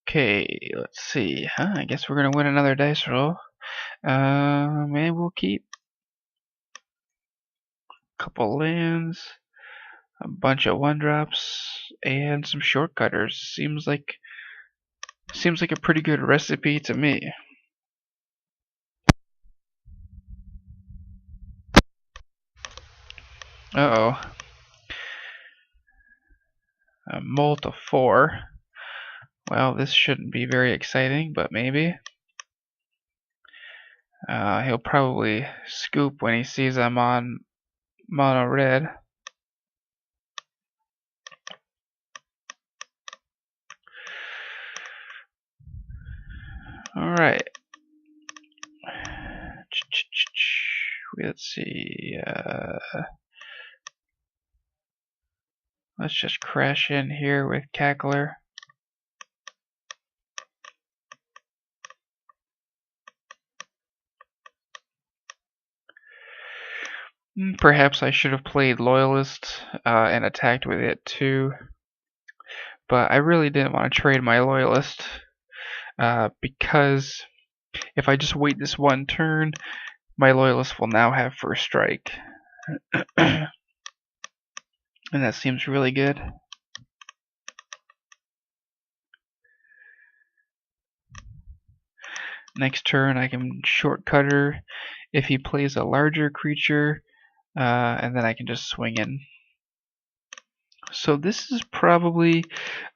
Okay, let's see. I guess we're gonna win another dice roll. And we'll keep a couple lands, a bunch of 1-drops, and some shortcutters. Seems like a pretty good recipe to me. Uh-oh. A molt of 4. Well, this shouldn't be very exciting, but maybe. He'll probably scoop when he sees I'm on mono red. Alright. Let's see. Let's just crash in here with Cackler. Perhaps I should have played Loyalist and attacked with it too. But I really didn't want to trade my Loyalist because if I just wait this one turn, my Loyalist will now have first strike. And that seems really good. Next turn I can shortcutter if he plays a larger creature, and then I can just swing in. So this is probably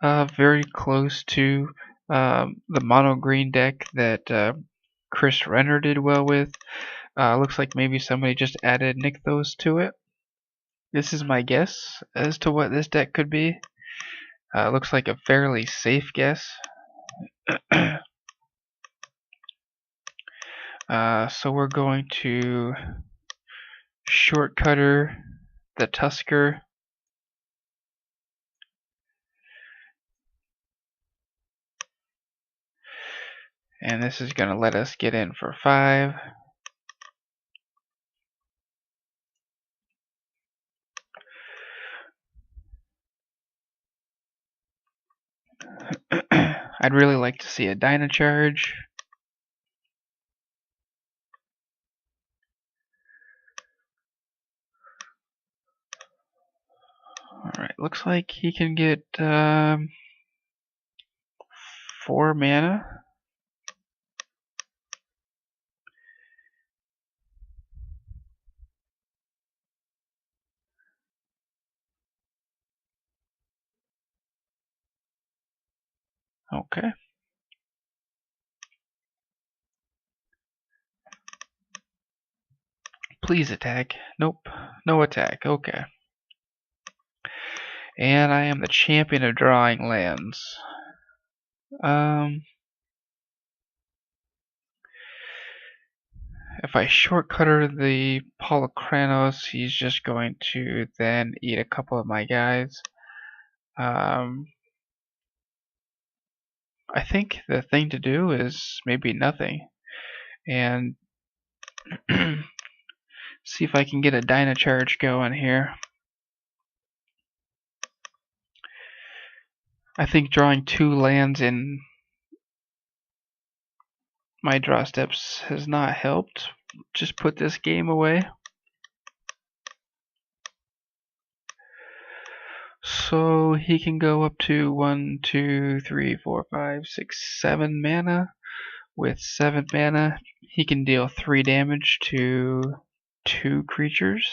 very close to the mono green deck that Chris Renner did well with. Looks like maybe somebody just added Nykthos to it. This is my guess as to what this deck could be. Looks like a fairly safe guess. So we're going to shortcutter the Tusker. And this is going to let us get in for 5. I'd really like to see a Dynacharge. Alright, looks like he can get 4 mana. Okay. Please attack. Nope. No attack. Okay. And I am the champion of drawing lands. If I shortcutter the Polychronos, he's just going to then eat a couple of my guys. I think the thing to do is maybe nothing. And see if I can get a Dynacharge going here. I think drawing 2 lands in my draw steps has not helped. Just put this game away. So he can go up to 1, 2, 3, 4, 5, 6, 7 mana. With 7 mana, he can deal 3 damage to 2 creatures.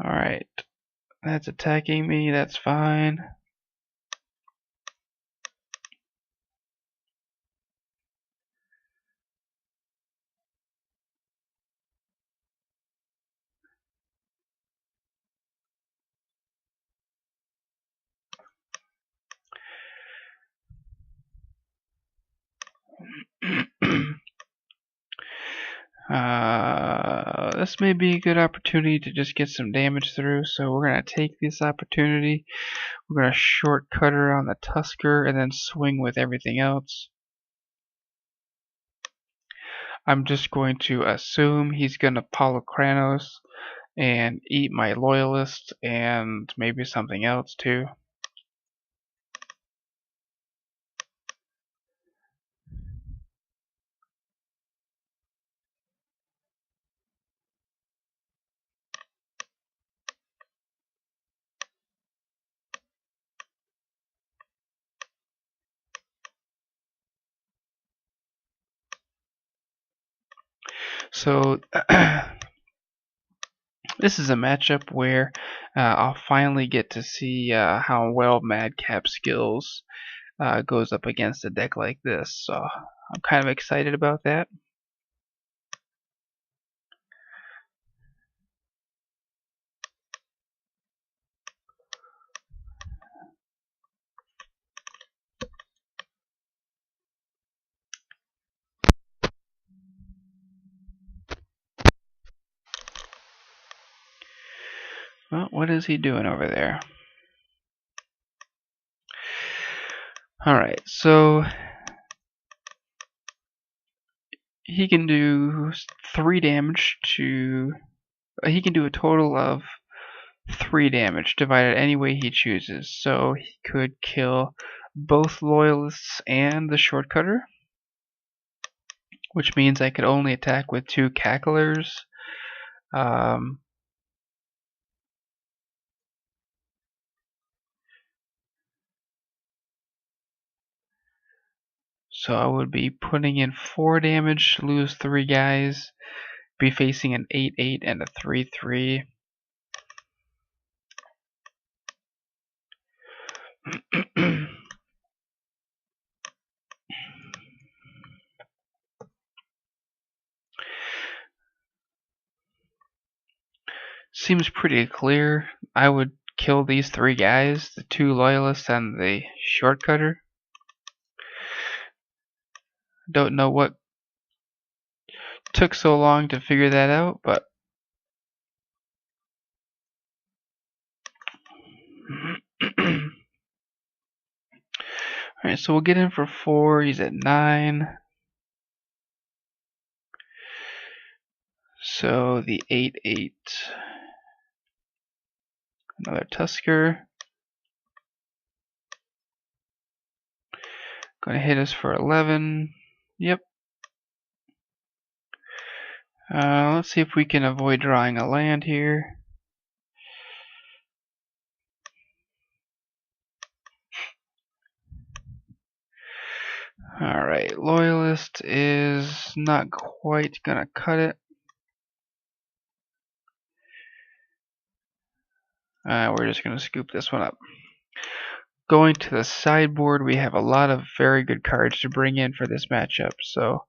Alright, that's attacking me, that's fine. This may be a good opportunity to just get some damage through, so we're going to take this opportunity. We're going to shortcutter on the Tusker and then swing with everything else. I'm just going to assume he's going to Polychronos and eat my loyalist and maybe something else too. So this is a matchup where I'll finally get to see how well Madcap skills goes up against a deck like this. So I'm kind of excited about that. Well, what is he doing over there? Alright, so he can do 3 damage to... He can do a total of 3 damage divided any way he chooses. So he could kill both loyalists and the shortcutter, which means I could only attack with 2 cacklers. So I would be putting in 4 damage, lose 3 guys, be facing an 8-8 and a 3-3. Seems pretty clear. I would kill these 3 guys, the 2 loyalists and the shortcutter. Don't know what took so long to figure that out, but alright, so we'll get him for 4. He's at 9. So the 8-8. Another Tusker. Gonna hit us for 11. Yep. Let's see if we can avoid drawing a land here. Alright, Loyalist is not quite gonna cut it. We're just gonna scoop this one up. Going to the sideboard, we have a lot of very good cards to bring in for this matchup. So,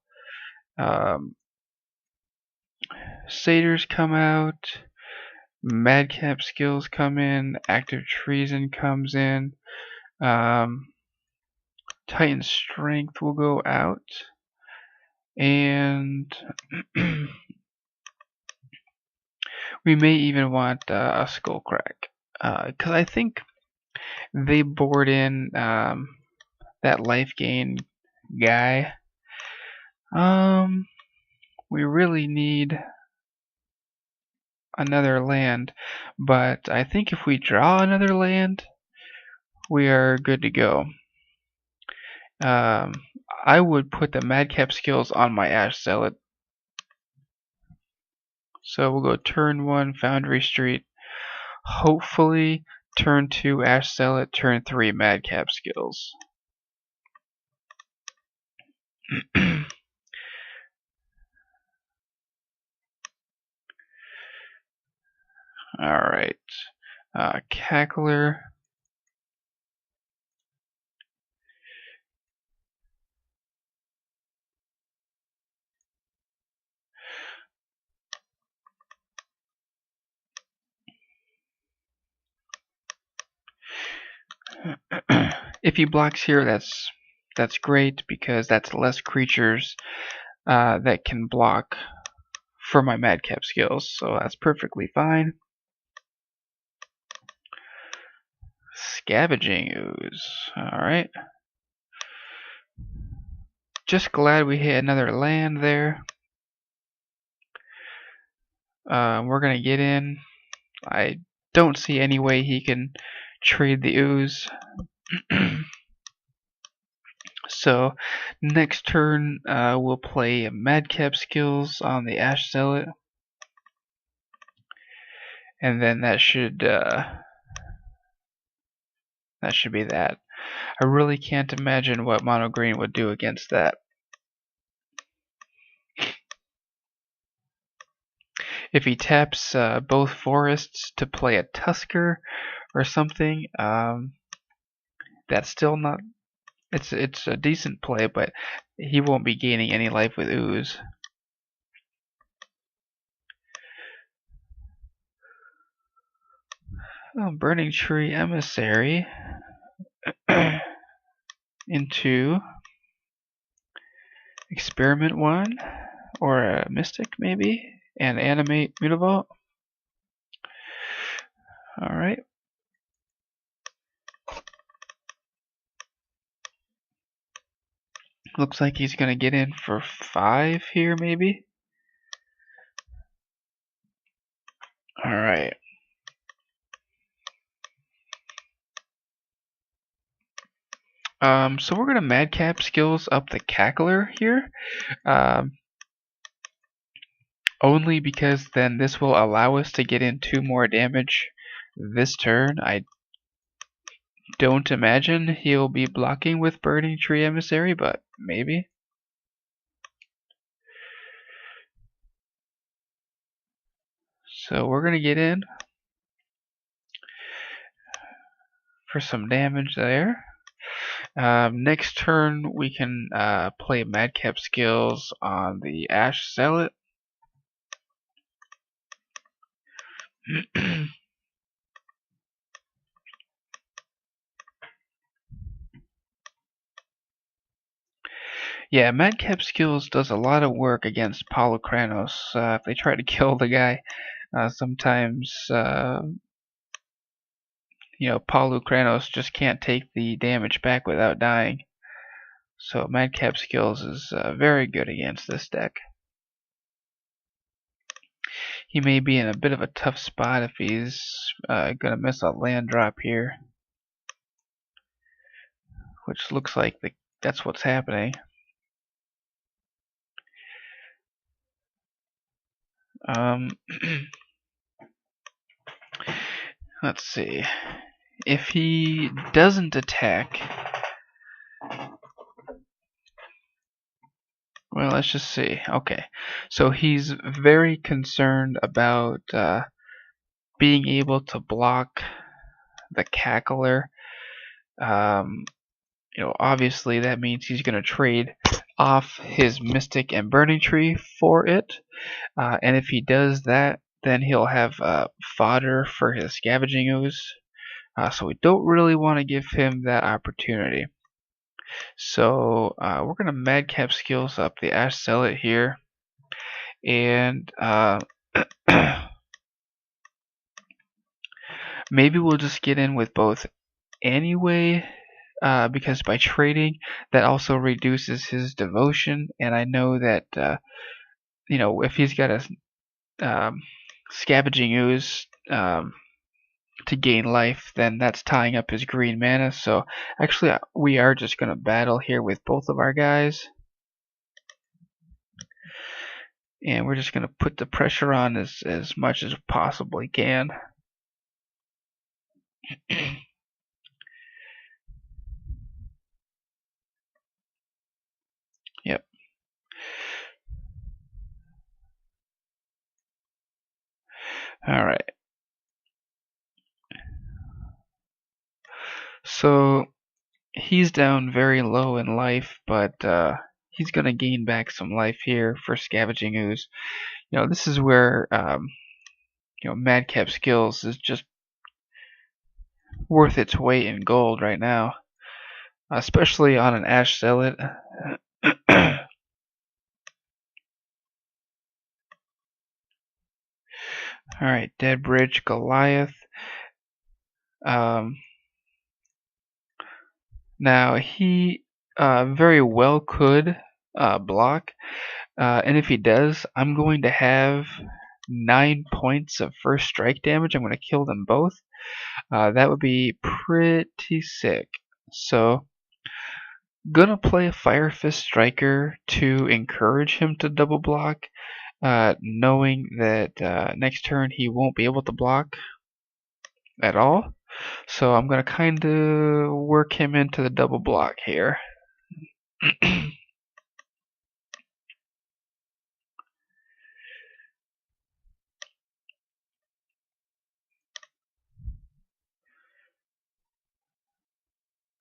Satyrs come out, Madcap skills come in, Active Treason comes in, Titan Strength will go out, and we may even want a Skullcrack, because I think they board in that life gain guy. We really need another land, but I think if we draw another land, we are good to go. I would put the Madcap skills on my Ash Zealot. So we'll go turn 1 Foundry Street. Hopefully turn 2 Ash Zealot, turn 3 Madcap skills. Alright. Cackler. If he blocks here, that's great, because that's less creatures that can block for my Madcap skills, so that's perfectly fine. Scavenging Ooze. Alright. Just glad we hit another land there. We're gonna get in. I don't see any way he can trade the ooze. So next turn we'll play Madcap Skills on the Ash Zealot, and then that should be that. I really can't imagine what Mono Green would do against that. If he taps both forests to play a Tusker or something, that's still not. It's a decent play, but he won't be gaining any life with ooze. Oh, Burning Tree Emissary into Experiment 1 or a Mystic maybe, and Animate Mutavault. Alright. Looks like he's gonna get in for 5 here maybe. Alright. So we're gonna Madcap Skills up the Cackler here. Only because then this will allow us to get in 2 more damage this turn. I don't imagine he'll be blocking with Burning Tree Emissary, but maybe. So we're gonna get in for some damage there. Next turn we can play Madcap Skills on the Ash Zealot. Yeah, Madcap Skills does a lot of work against Polukranos. If they try to kill the guy, sometimes Polukranos just can't take the damage back without dying. So Madcap Skills is very good against this deck. He may be in a bit of a tough spot if he's gonna miss a land drop here, which looks like that's what's happening. Let's see. If he doesn't attack, well, let's just see. Okay, so he's very concerned about being able to block the Cackler. Obviously that means he's going to trade off his Mystic and Burning Tree for it. And if he does that, then he'll have fodder for his Scavenging Ooze. So we don't really want to give him that opportunity. So we're going to Madcap Skills up the Ash Zealot here. And maybe we'll just get in with both anyway. Because by trading, that also reduces his devotion, and I know that if he's got a Scavenging Ooze to gain life, then that's tying up his green mana. So actually, we are just going to battle here with both of our guys, and we're just going to put the pressure on as much as possibly can. Yep. All right. So he's down very low in life, but he's going to gain back some life here for Scavenging Ooze. This is where Madcap Skills is just worth its weight in gold right now, especially on an Ash Zealot. Alright, Dead Bridge Goliath. Now he very well could block, and if he does, I'm going to have 9 points of first strike damage. I'm going to kill them both. That would be pretty sick. So, gonna play a Fire Fist Striker to encourage him to double block, knowing that next turn he won't be able to block at all. So I'm gonna kind of work him into the double block here.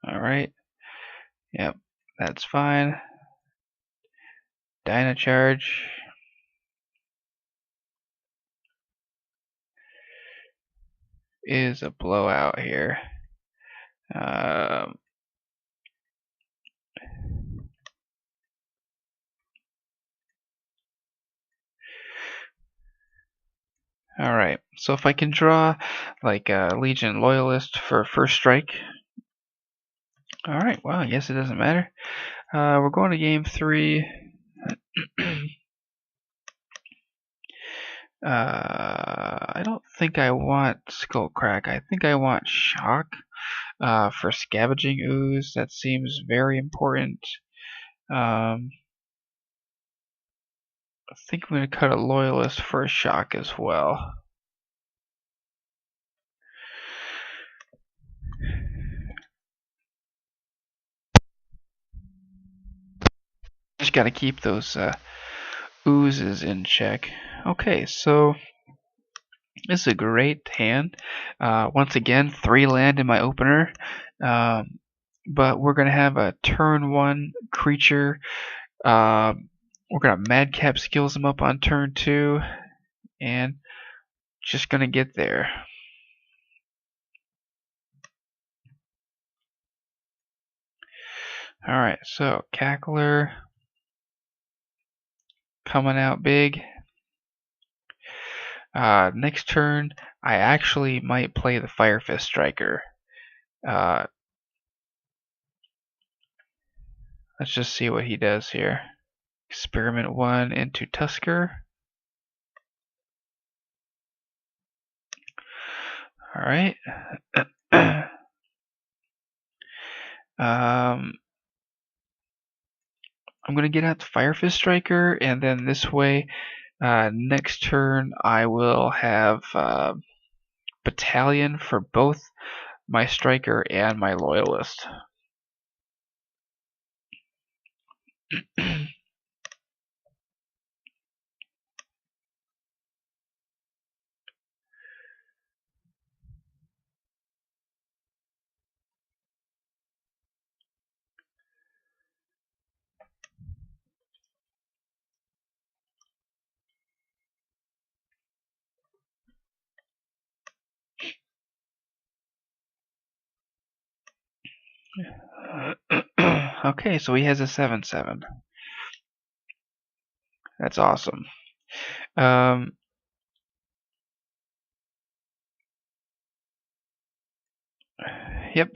Alright. Yep, that's fine. Dyna Charge. Is a blowout here. Alright, so if I can draw like a Legion Loyalist for first strike. Alright, well, I guess it doesn't matter. We're going to game 3. I don't think I want Skullcrack. I think I want Shock for Scavenging Ooze. That seems very important. I think I'm going to cut a Loyalist for a Shock as well. Just got to keep those oozes in check. Okay, so this is a great hand. Once again, 3 land in my opener. But we're going to have a turn 1 creature. We're going to Madcap Skills him up on turn 2. And just going to get there. Alright, so Cackler coming out big. Next turn, I actually might play the Fire Fist Striker. Let's just see what he does here. Experiment 1 into Tusker. Alright. I'm going to get out the Fire Fist Striker, and then this way, next turn I will have Battalion for both my Striker and my Loyalist. Okay, so he has a 7/7. That's awesome. Yep,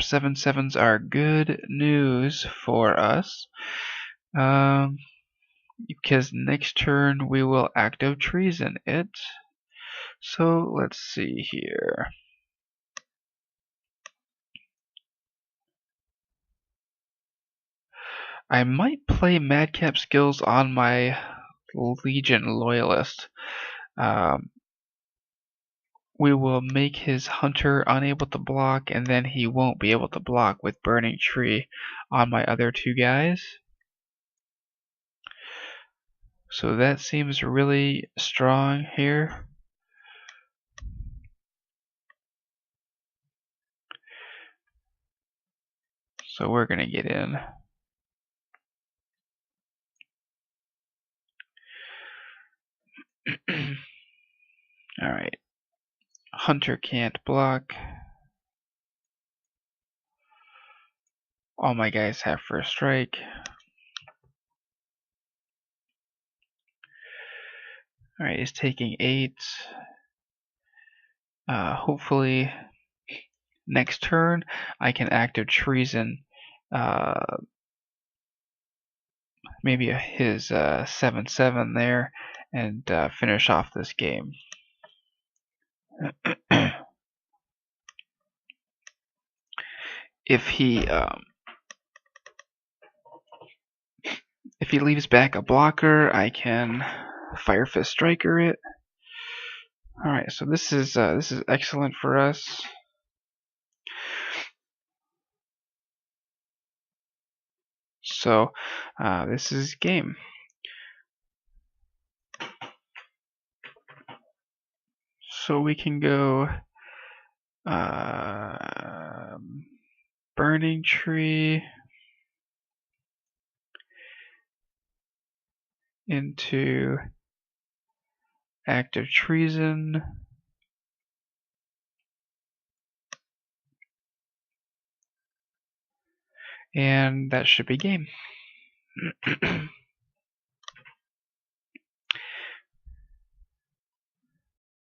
7/7s are good news for us. Because next turn we will Act of Treason it. So let's see here. I might play Madcap Skills on my Legion Loyalist. We will make his Hunter unable to block, and then he won't be able to block with Burning Tree on my other 2 guys. So that seems really strong here. So we're gonna get in. Alright. Hunter can't block. All my guys have first strike. Alright, he's taking 8. Hopefully next turn I can Act of Treason maybe his 7/7 there, and finish off this game. If he leaves back a blocker, I can Fire Fist Striker it. All right, so this is excellent for us. So this is game. So we can go Burning Tree into Act of Treason. And that should be game.